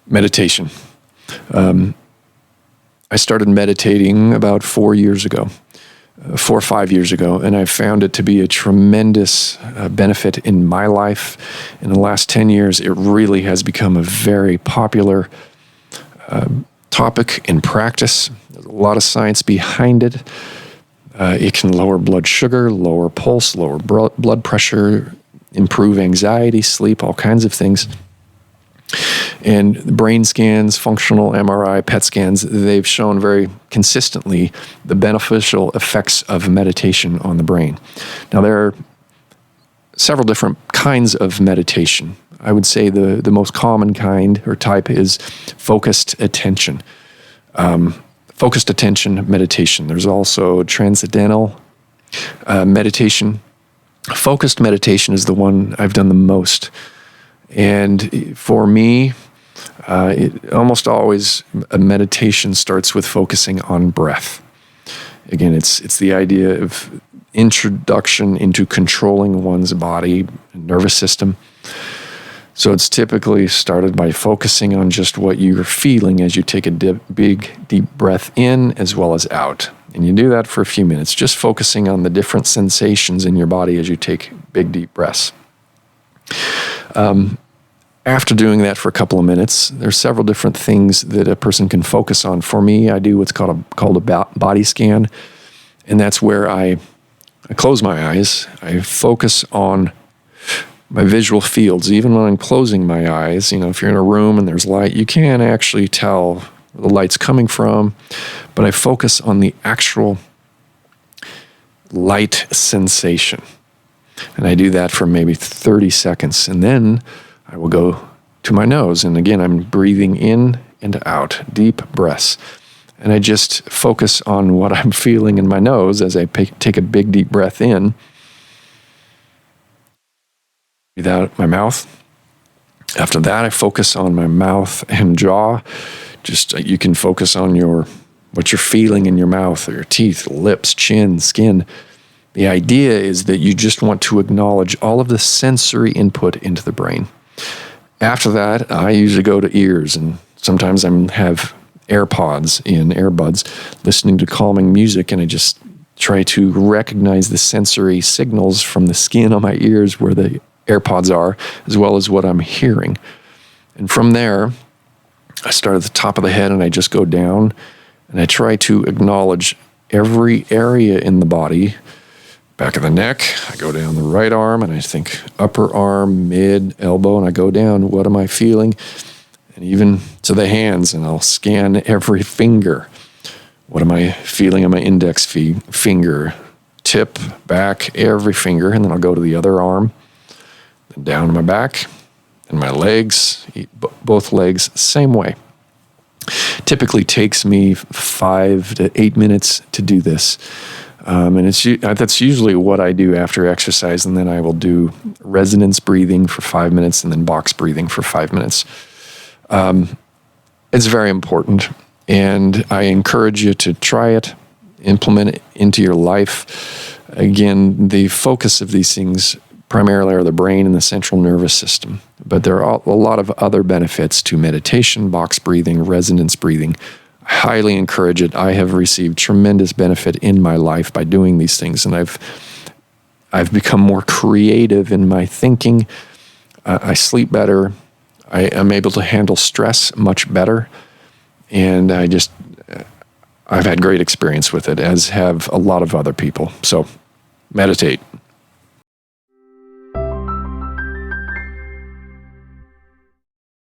Meditation. I started meditating about 4 years ago, 4 or 5 years ago, and I found it to be a tremendous benefit in my life. In the last 10 years, it really has become a very popular topic in practice. There's a lot of science behind it. It can lower blood sugar, lower pulse, lower blood pressure, improve anxiety, sleep, all kinds of things. And brain scans, functional MRI, PET scans, they've shown very consistently the beneficial effects of meditation on the brain. Now, there are several different kinds of meditation. I would say the most common kind or type is focused attention. Focused attention meditation. There's also transcendental meditation. Focused meditation is the one I've done the most. And for me, almost always a meditation starts with focusing on breath. Again, it's the idea of introduction into controlling one's body and nervous system. So it's typically started by focusing on just what you're feeling as you take a big, deep breath in as well as out. And you do that for a few minutes, just focusing on the different sensations in your body as you take big, deep breaths. After doing that for a couple of minutes, there's several different things that a person can focus on. For me, I do what's called a body scan, and that's where I close my eyes. I focus on my visual fields. Even when I'm closing my eyes, if you're in a room and there's light, you can actually tell where the light's coming from, but I focus on the actual light sensation. And I do that for maybe 30 seconds, and then I will go to my nose. And again, I'm breathing in and out, deep breaths. And I just focus on what I'm feeling in my nose as I take a big, deep breath in. Breathe out my mouth. After that, I focus on my mouth and jaw. Just you can focus on what you're feeling in your mouth or your teeth, lips, chin, skin. The idea is that you just want to acknowledge all of the sensory input into the brain. After that, I usually go to ears, and sometimes I have AirPods in, earbuds, listening to calming music, and I just try to recognize the sensory signals from the skin on my ears where the AirPods are, as well as what I'm hearing. And from there, I start at the top of the head, and I just go down, and I try to acknowledge every area in the body. Back of the neck, I go down the right arm, and I think upper arm, mid, elbow, and I go down, what am I feeling? And even to the hands, and I'll scan every finger. What am I feeling on my index finger? Tip, back, every finger, and then I'll go to the other arm, then down to my back, and my legs, both legs, same way. Typically takes me 5 to 8 minutes to do this. And that's usually what I do after exercise, and then I will do resonance breathing for 5 minutes and then box breathing for 5 minutes. It's very important, and I encourage you to try it, implement it into your life. Again, the focus of these things primarily are the brain and the central nervous system, but there are a lot of other benefits to meditation, box breathing, resonance breathing. Highly encourage it. I have received tremendous benefit in my life by doing these things, and I've become more creative in my thinking. I sleep better. I am able to handle stress much better, and I've had great experience with it, as have a lot of other people. So meditate.